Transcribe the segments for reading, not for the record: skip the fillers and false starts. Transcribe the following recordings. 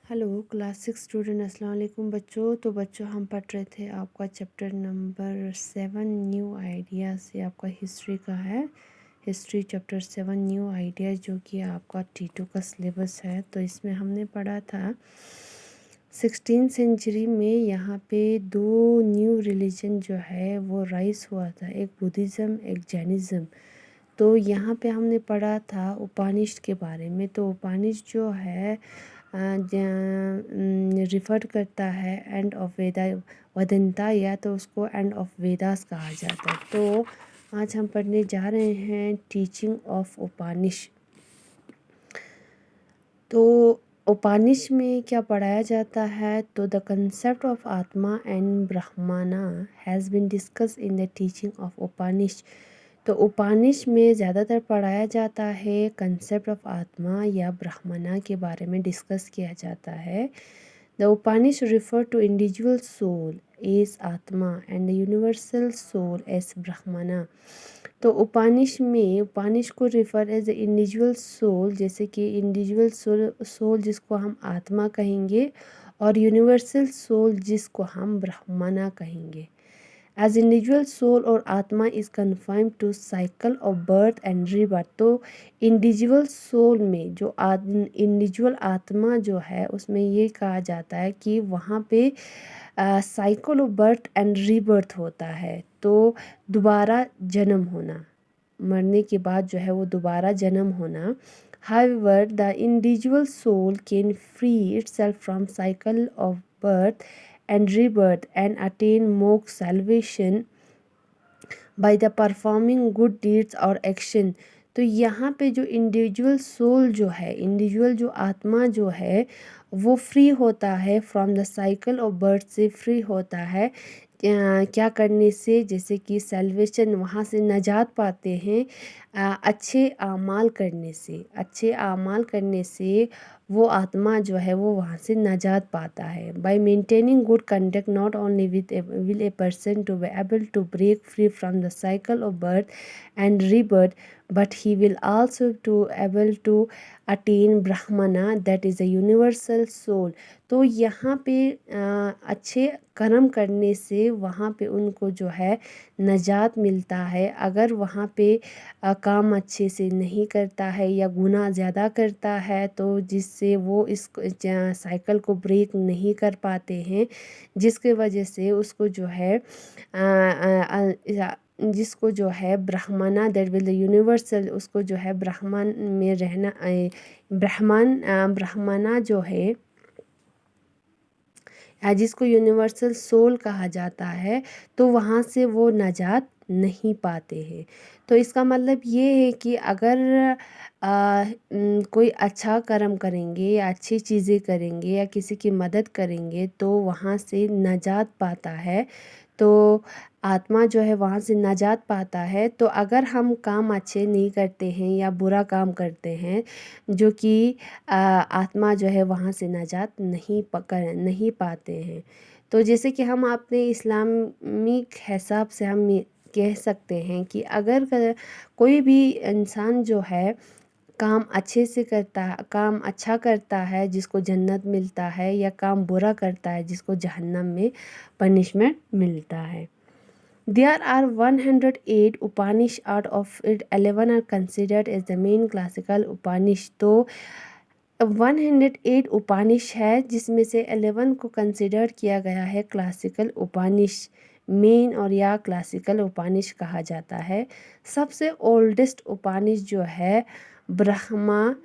Hello class 6 student अस्सलाम वालेकुम बच्चों। तो बच्चों हम पढ़ रहे थे आपका चैप्टर नंबर 7 न्यू आइडियाज़ से आपका हिस्ट्री का है। हिस्ट्री चैप्टर 7 न्यू आइडियाज़ जो कि आपका T2 का सिलेबस है। तो इसमें हमने पढ़ा था 16th सेंचुरी में यहाँ पे दो न्यू रिलीजन जो है वो राइज हुआ था, एक बुद्धिज़्म एक जैनिज़्म। तो यहाँ पे हमने पढ़ा था उपनिषद के बारे में। तो उपनिषद जो है रिफ़र करता है एंड ऑफ वेदा वेदांता, या तो उसको एंड ऑफ वेदास कहा जाता है। तो आज हम पढ़ने जा रहे हैं टीचिंग ऑफ उपनिषद। तो उपनिषद में क्या पढ़ाया जाता है? तो the concept of atma and Brahmana has been discuss in the teaching of Upanishad. तो उपनिषद में ज़्यादातर पढ़ाया जाता है कंसेप्ट ऑफ आत्मा या ब्रह्मना के बारे में डिस्कस किया जाता है। The Upanishad refer to individual soul as atma and the universal soul as Brahmana. तो उपनिषद को refer as the individual soul, जैसे कि इंडिविजुअल सोल जिसको हम आत्मा कहेंगे, और यूनिवर्सल सोल जिसको हम ब्रह्मना कहेंगे। एज इंडिविजुअल सोल और आत्मा is confined to cycle of birth and rebirth. तो इंडिविजुअल सोल में जो इंडिविजुअल आत्मा जो है उसमें ये कहा जाता है कि वहाँ पे cycle of birth and rebirth होता है। तो दोबारा जन्म होना, मरने के बाद जो है वो दोबारा जन्म होना। However, the individual soul can free itself from cycle of birth and rebirth and attain moksha salvation by the performing good deeds or action। तो यहाँ पे जो इंडिविजुअल सोल जो है, इंडिविजुअल जो आत्मा जो है वो फ्री होता है from the cycle of birth से फ्री होता है क्या करने से? जैसे कि सल्वेशन, वहाँ से नजात पाते हैं अच्छे आमाल करने से। अच्छे आमाल करने से वो आत्मा जो है वो वहाँ से नजात पाता है। By maintaining good conduct not only will a person to be able to break free from the cycle of birth and rebirth, but he will also to able to attain brahmana, that is a universal soul। तो यहाँ पे अच्छे कर्म करने से वहाँ पे उनको जो है नजात मिलता है। अगर वहाँ पे काम अच्छे से नहीं करता है या गुनाह ज़्यादा करता है तो जिससे वो इस साइकिल को ब्रेक नहीं कर पाते हैं, जिसके वजह से उसको जो है जिसको जो है ब्राह्मणा, दैट विल द यूनिवर्सल, उसको जो है ब्राह्मण में रहना ब्राह्मणा जो है जिसको यूनिवर्सल सोल कहा जाता है, तो वहाँ से वो नजात नहीं पाते हैं। तो इसका मतलब ये है कि अगर कोई अच्छा कर्म करेंगे या अच्छी चीज़ें करेंगे या किसी की मदद करेंगे तो वहाँ से नजात पाता है। तो आत्मा जो है वहाँ से नजात पाता है। तो अगर हम काम अच्छे नहीं करते हैं या बुरा काम करते हैं, जो कि आत्मा जो है वहाँ से नजात नहीं पाते हैं। तो जैसे कि हम अपने इस्लामिक हिसाब से हम कह सकते हैं कि अगर कोई भी इंसान जो है काम अच्छे से करता है, काम अच्छा करता है जिसको जन्नत मिलता है, या काम बुरा करता है जिसको जहन्नम में पनिशमेंट मिलता है। There are 108 Upanishad, out of it 11 are considered as the main classical Upanishad। तो 108 उपनिषद है जिसमें से 11 को कंसिडर किया गया है क्लासिकल उपनिषद, मेन और या क्लासिकल उपनिषद कहा जाता है। सबसे ओल्डेस्ट उपनिषद जो है ब्रह्मा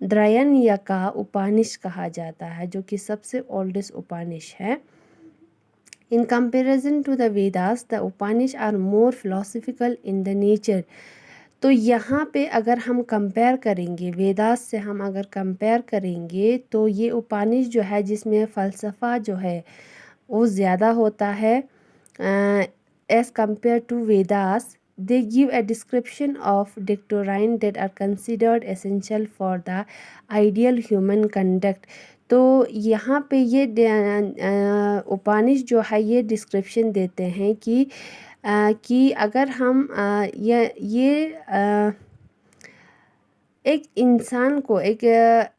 द्रयण्यका उपनिषद कहा जाता है, जो कि सबसे ओल्डेस्ट उपनिषद है। In comparison to the Vedas, the Upanishads are more philosophical in the nature। तो यहाँ पे अगर हम कंपेयर करेंगे, वेदास से हम अगर कंपेयर करेंगे, तो ये उपनिषद जो है जिसमें फ़लसफ़ा जो है वो ज़्यादा होता है as compare to Vedas. They give a description of doctrine that are considered essential for the ideal human conduct। तो यहाँ पे ये उपनिषद जो है ये डिस्क्रिप्शन देते हैं कि अगर हम ये एक इंसान को, एक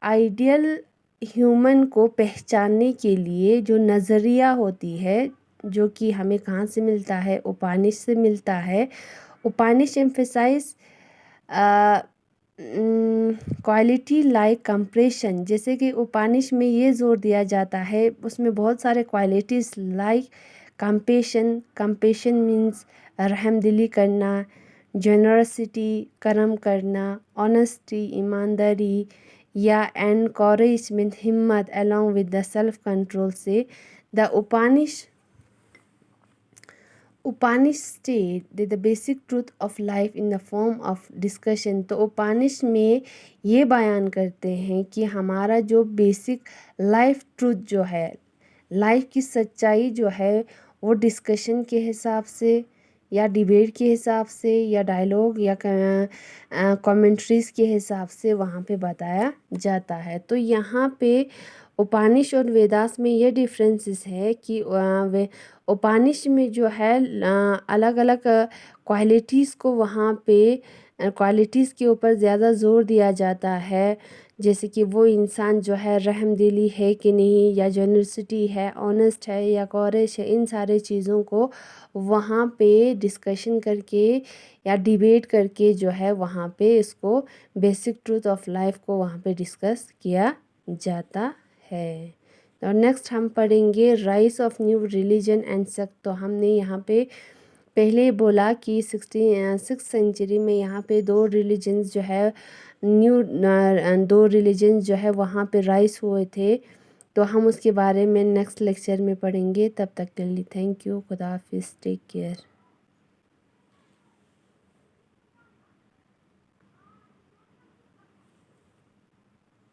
आइडियल ह्यूमन को पहचानने के लिए जो नज़रिया होती है, जो कि हमें कहाँ से मिलता है, उपनिषद से मिलता है। उपनिषद एम्फेसाइज क्वालिटी लाइक कंप्रेशन, जैसे कि उपनिषद में ये जोर दिया जाता है, उसमें बहुत सारे क्वालिटीज़ लाइक कंपेशन मीन्स रहमदिली करना, जेनरसिटी कर्म करना, ऑनेस्टी ईमानदारी, या एंड कॉरेज मीन्स हिम्मत along with the self control से the Upanishad state that the basic truth of life in the form of discussion। तो उपनिषद में ये बयान करते हैं कि हमारा जो बेसिक लाइफ ट्रूथ जो है, लाइफ की सच्चाई जो है, वो डिस्कशन के हिसाब से या डिबेट के हिसाब से या डायलॉग या कमेंट्रीज के हिसाब से वहाँ पे बताया जाता है। तो यहाँ पे उपनिषद और वेदास में ये डिफरेंसेस है कि उपनिषद में जो है अलग अलग क्वालिटीज़ को वहाँ पे क्वालिटीज़ के ऊपर ज़्यादा ज़ोर दिया जाता है, जैसे कि वो इंसान जो है रहमदिली है कि नहीं, या जेनरसिटी है, ऑनेस्ट है या कॉरेज है, इन सारे चीज़ों को वहाँ पे डिस्कशन करके या डिबेट करके जो है वहाँ पे इसको बेसिक ट्रूथ ऑफ लाइफ को वहाँ पे डिस्कस किया जाता है। और नेक्स्ट हम पढ़ेंगे rise of new religion and sect. तो हमने यहाँ पे पहले बोला कि 6th सेंचुरी में यहाँ पे दो रिलीजन्स जो है दो रिलीजन्स जो है वहाँ पे राइज हुए थे। तो हम उसके बारे में नेक्स्ट लेक्चर में पढ़ेंगे। तब तक के लिए थैंक यू, खुदा हाफिज़, टेक केयर।